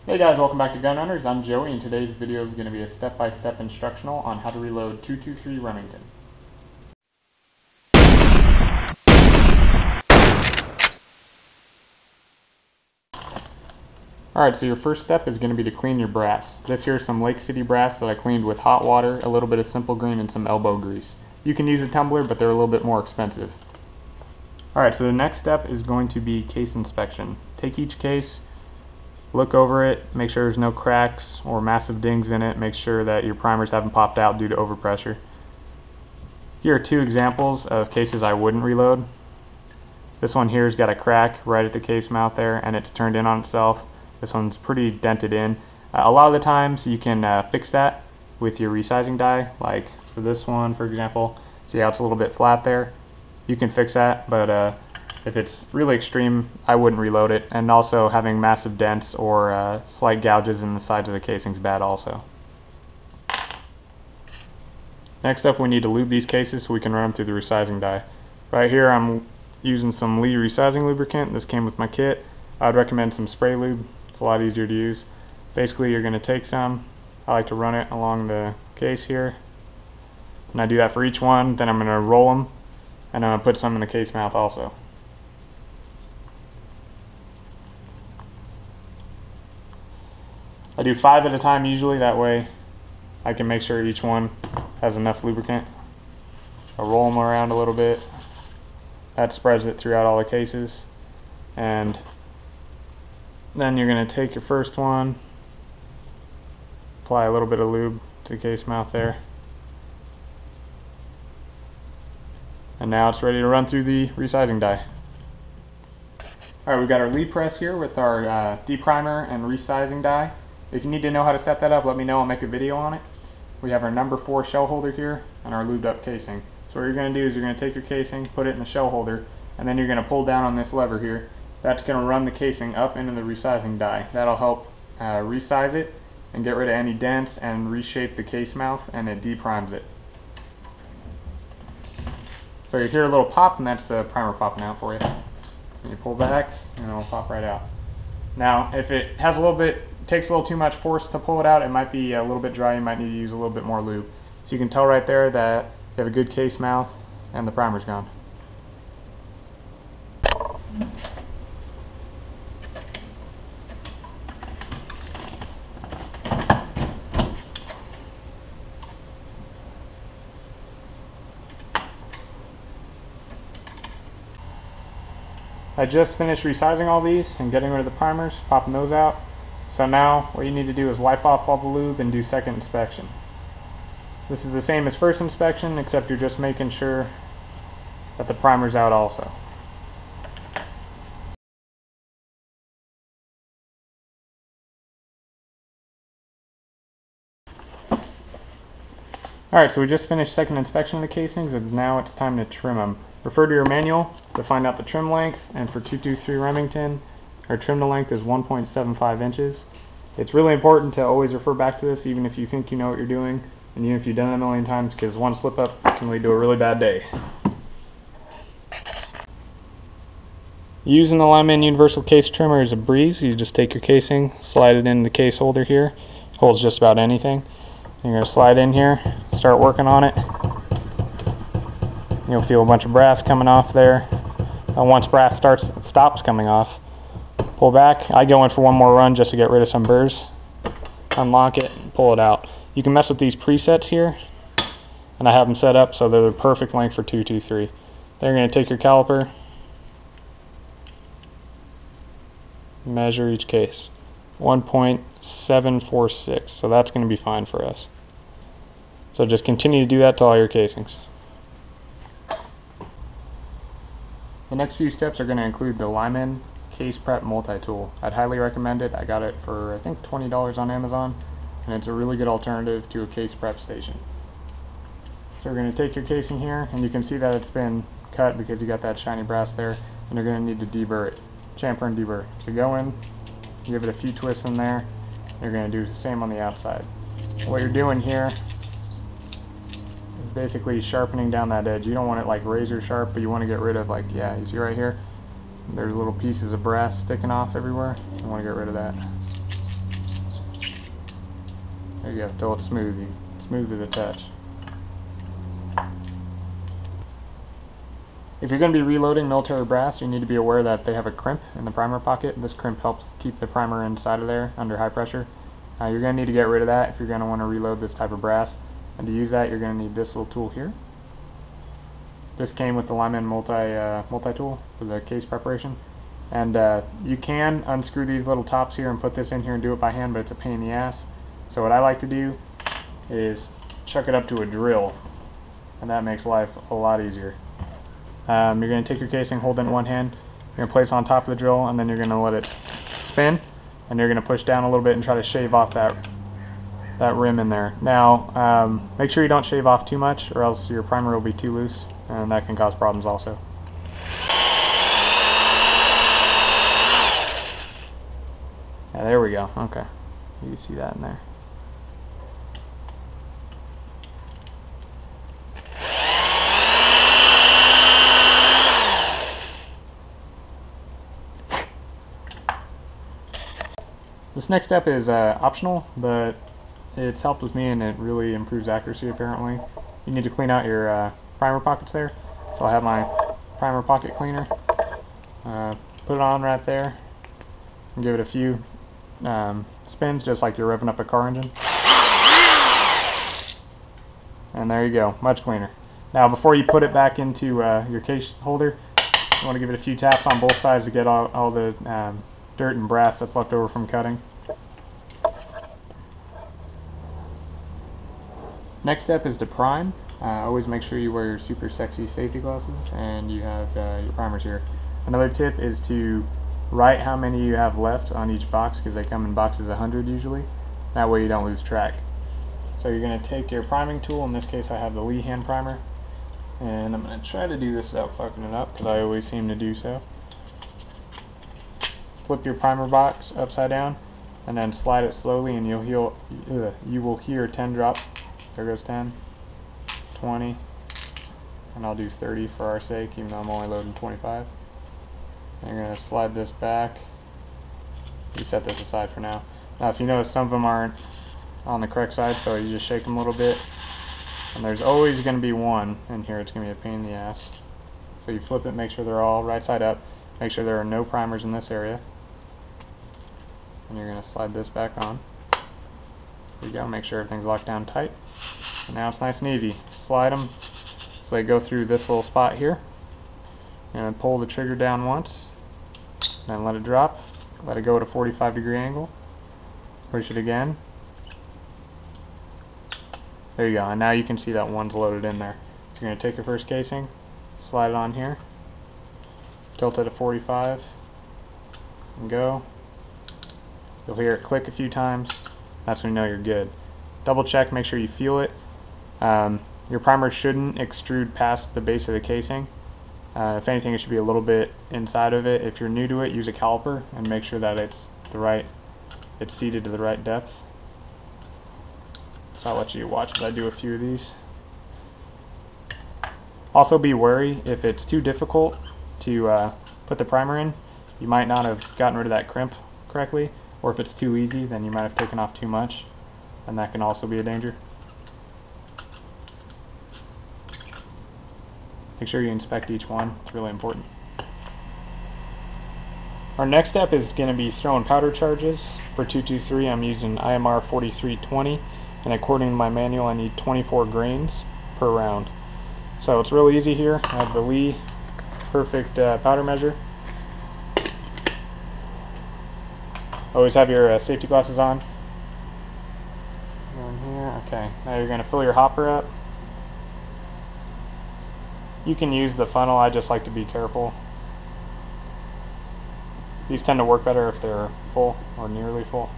Hey guys, welcome back to Gun Hunters. I'm Joey, and today's video is going to be a step-by-step instructional on how to reload .223 Remington. Alright, so your first step is going to be to clean your brass. This here is some Lake City brass that I cleaned with hot water, a little bit of simple green, and some elbow grease. You can use a tumbler, but they're a little bit more expensive. Alright, so the next step is going to be case inspection. Take each case, look over it, make sure there's no cracks or massive dings in it, make sure that your primers haven't popped out due to overpressure. Here are two examples of cases I wouldn't reload. This one here's got a crack right at the case mouth there, and it's turned in on itself. This one's pretty dented in. A lot of the times you can fix that with your resizing die, like for this one for example. See how it's a little bit flat there? You can fix that, but if it's really extreme, I wouldn't reload it. And also having massive dents or slight gouges in the sides of the casing is bad also. Next up, we need to lube these cases so we can run them through the resizing die. Right here I'm using some Lee resizing lubricant. This came with my kit. I'd recommend some spray lube. It's a lot easier to use. Basically you're going to take some, I like to run it along the case here, and I do that for each one. Then I'm going to roll them, and I'm going to put some in the case mouth also. I do 5 at a time usually, that way I can make sure each one has enough lubricant. I roll them around a little bit. That spreads it throughout all the cases. And then you're going to take your first one, apply a little bit of lube to the case mouth there. And now it's ready to run through the resizing die. Alright, we've got our lead press here with our deprimer and resizing die. If you need to know how to set that up, let me know, I'll make a video on it. We have our number 4 shell holder here and our lubed up casing. So what you're going to do is you're going to take your casing, put it in the shell holder, and then you're going to pull down on this lever here. That's going to run the casing up into the resizing die. That'll help resize it and get rid of any dents and reshape the case mouth, and it deprimes it. So you hear a little pop, and that's the primer popping out for you. And you pull back and it'll pop right out. Now if it has a little bit, takes a little too much force to pull it out, it might be a little bit dry, you might need to use a little bit more lube. So you can tell right there that you have a good case mouth and the primer's gone. I just finished resizing all these and getting rid of the primers, popping those out. So now what you need to do is wipe off all the lube and do second inspection. This is the same as first inspection, except you're just making sure that the primer's out also. Alright, so we just finished second inspection of the casings, and now it's time to trim them. Refer to your manual to find out the trim length, and for .223 Remington, our trim to length is 1.75 inches. It's really important to always refer back to this, even if you think you know what you're doing, and even if you've done it a million times, because one slip up can lead to a really bad day. Using the Lyman Universal Case Trimmer is a breeze. You just take your casing, slide it in the case holder here. It holds just about anything. You're going to slide in here, start working on it. You'll feel a bunch of brass coming off there. Once brass stops coming off, pull back. I go in for one more run just to get rid of some burrs. Unlock it and pull it out. You can mess with these presets here, and I have them set up so they're the perfect length for .223. Then you're going to take your caliper, measure each case. 1.746, so that's going to be fine for us. So just continue to do that to all your casings. The next few steps are going to include the Lyman Case Prep Multi-Tool. I'd highly recommend it. I got it for I think $20 on Amazon, and it's a really good alternative to a case prep station. So we're going to take your casing here, and you can see that it's been cut because you got that shiny brass there, and you're going to need to deburr it. Chamfer and deburr. So go in, give it a few twists in there. You're going to do the same on the outside. What you're doing here is basically sharpening down that edge. You don't want it like razor sharp, but you want to get rid of, like, yeah, you see right here? There's little pieces of brass sticking off everywhere. You want to get rid of that. There you go, till it's smooth. Smooth to the touch. If you're going to be reloading military brass, you need to be aware that they have a crimp in the primer pocket. This crimp helps keep the primer inside of there under high pressure. You're going to need to get rid of that if you're going to want to reload this type of brass. And to use that, you're going to need this little tool here. This came with the Lyman multi-tool for the case preparation. And you can unscrew these little tops here and put this in here and do it by hand, but it's a pain in the ass. So what I like to do is chuck it up to a drill, and that makes life a lot easier. You're going to take your casing, hold it in one hand, you're going to place it on top of the drill, and then you're going to let it spin, and you're going to push down a little bit and try to shave off that rim in there. Now, make sure you don't shave off too much, or else your primer will be too loose, and that can cause problems also. Yeah, there we go. Okay, you can see that in there. This next step is optional, but it's helped with me and it really improves accuracy apparently. You need to clean out your primer pockets there. So I have my primer pocket cleaner. Put it on right there and give it a few spins, just like you're revving up a car engine. And there you go, much cleaner. Now before you put it back into your case holder, you want to give it a few taps on both sides to get all the dirt and brass that's left over from cutting. Next step is deprime. Always make sure you wear your super sexy safety glasses and you have your primers here. Another tip is to write how many you have left on each box, because they come in boxes of 100 usually. That way you don't lose track. So you're going to take your priming tool, in this case I have the Lee hand primer, and I'm going to try to do this without fucking it up, because I always seem to do so. Flip your primer box upside down and then slide it slowly, and you will hear 10 drop. There goes 10, 20, and I'll do 30 for our sake, even though I'm only loading 25. And you're going to slide this back. You set this aside for now. Now if you notice, some of them aren't on the correct side, so you just shake them a little bit. And there's always going to be one in here. It's going to be a pain in the ass. So you flip it, make sure they're all right side up. Make sure there are no primers in this area. And you're going to slide this back on. There you go, make sure everything's locked down tight. And now it's nice and easy. Slide them so they go through this little spot here. And pull the trigger down once, then let it drop. Let it go at a 45-degree angle. Push it again. There you go, and now you can see that one's loaded in there. So you're going to take your first casing, slide it on here, tilt it at 45, and go. You'll hear it click a few times. That's when you know you're good. Double check, make sure you feel it. Your primer shouldn't extrude past the base of the casing. If anything, it should be a little bit inside of it. If you're new to it, use a caliper and make sure that it's seated to the right depth. So I'll let you watch as I do a few of these. Also be wary, if it's too difficult to put the primer in, you might not have gotten rid of that crimp correctly, or if it's too easy, then you might have taken off too much, and that can also be a danger. Make sure you inspect each one, it's really important. Our next step is going to be throwing powder charges. For 223 I'm using IMR 4320, and according to my manual I need 24 grains per round. So it's really easy here. I have the Lee perfect powder measure. Always have your safety glasses on. Down here, okay. Now you're going to fill your hopper up. You can use the funnel, I just like to be careful. These tend to work better if they're full or nearly full.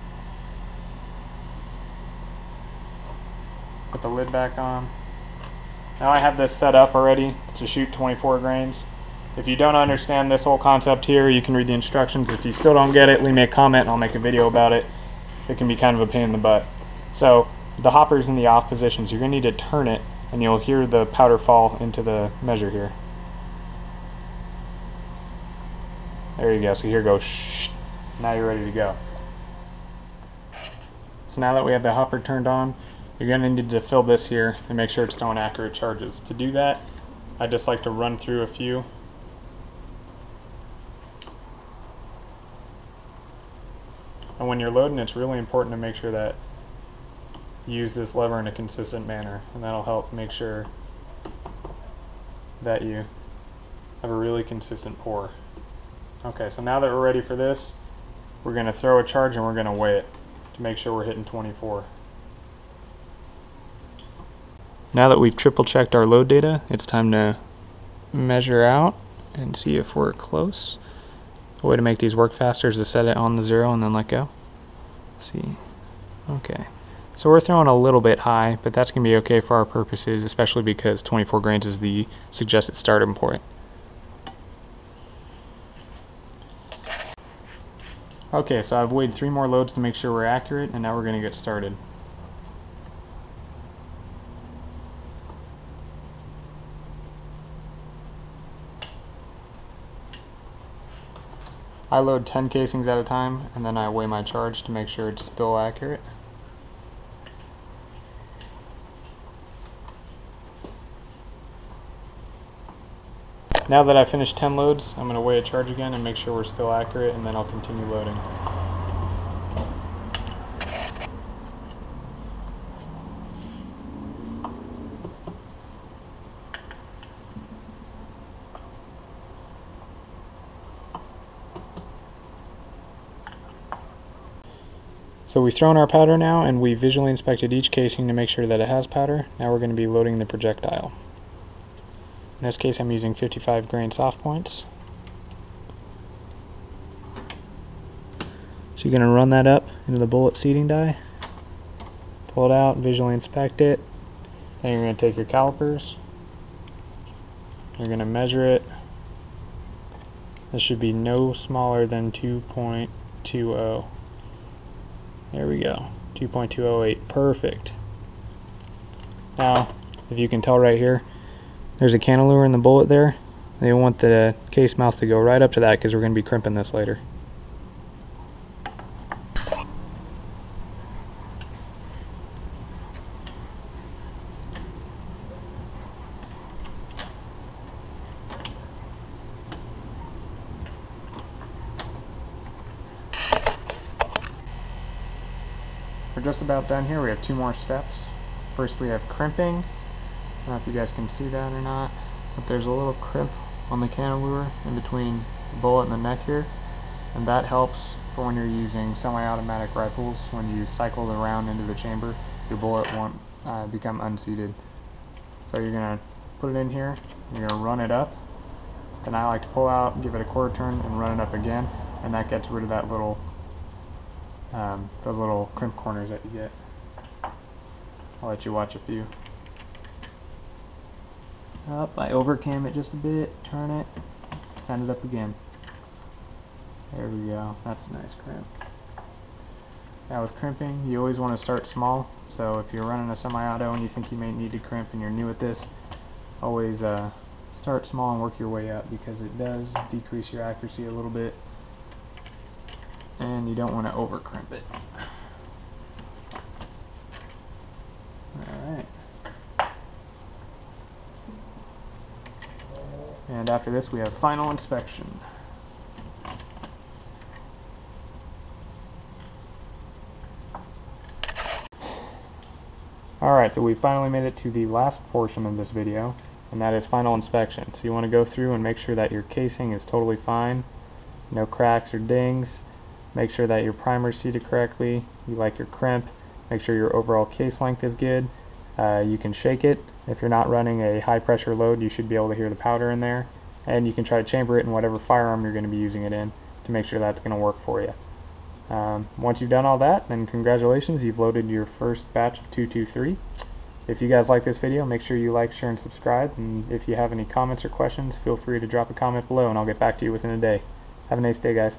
Put the lid back on. Now I have this set up already to shoot 24 grains. If you don't understand this whole concept here, you can read the instructions. If you still don't get it, leave me a comment and I'll make a video about it. It can be kind of a pain in the butt. So the hopper's in the off position, so you're going to need to turn it and you'll hear the powder fall into the measure here. There you go, so here goes shh. Now you're ready to go. So now that we have the hopper turned on, you're going to need to fill this here and make sure it's throwing accurate charges. To do that, I just like to run through a few. And when you're loading, it's really important to make sure that you use this lever in a consistent manner, and that'll help make sure that you have a really consistent pour. Okay, so now that we're ready for this, we're going to throw a charge and we're going to weigh it to make sure we're hitting 24. Now that we've triple checked our load data, it's time to measure out and see if we're close. A way to make these work faster is to set it on the 0 and then let go. Let's see. Okay. So we're throwing a little bit high, but that's going to be okay for our purposes, especially because 24 grains is the suggested starting point. Okay, so I've weighed 3 more loads to make sure we're accurate, and now we're going to get started. I load 10 casings at a time, and then I weigh my charge to make sure it's still accurate. Now that I've finished 10 loads, I'm going to weigh a charge again and make sure we're still accurate, and then I'll continue loading. So we've thrown our powder now, and we visually inspected each casing to make sure that it has powder. Now we're going to be loading the projectile. In this case, I'm using 55 grain soft points. So you're going to run that up into the bullet seating die, pull it out, visually inspect it. Then you're going to take your calipers. You're going to measure it. This should be no smaller than 2.20. There we go, 2.208, perfect. Now, if you can tell right here, there's a cantilever in the bullet there. They want the case mouth to go right up to that because we're going to be crimping this later. We're just about done here. We have 2 more steps. First we have crimping. I don't know if you guys can see that or not, but there's a little crimp on the cantilever in between the bullet and the neck here, and that helps for when you're using semi-automatic rifles. When you cycle the round into the chamber, your bullet won't become unseated. So you're going to put it in here, you're going to run it up, then I like to pull out, give it a quarter turn, and run it up again, and that gets rid of that little those little crimp corners that you get. I'll let you watch a few. Up, I overcam it just a bit, turn it, send it up again. There we go, that's a nice crimp. Now with crimping, you always want to start small, so if you're running a semi-auto and you think you may need to crimp and you're new at this, always start small and work your way up, because it does decrease your accuracy a little bit, and you don't want to over crimp it. Alright. And after this we have final inspection. Alright, so we finally made it to the last portion of this video, and that is final inspection. So you want to go through and make sure that your casing is totally fine, no cracks or dings. Make sure that your primer's seated correctly, you like your crimp, make sure your overall case length is good. You can shake it. If you're not running a high pressure load, you should be able to hear the powder in there. And you can try to chamber it in whatever firearm you're going to be using it in to make sure that's going to work for you. Once you've done all that, then congratulations, you've loaded your first batch of 223. If you guys like this video, make sure you like, share, and subscribe. And if you have any comments or questions, feel free to drop a comment below and I'll get back to you within a day. Have a nice day, guys.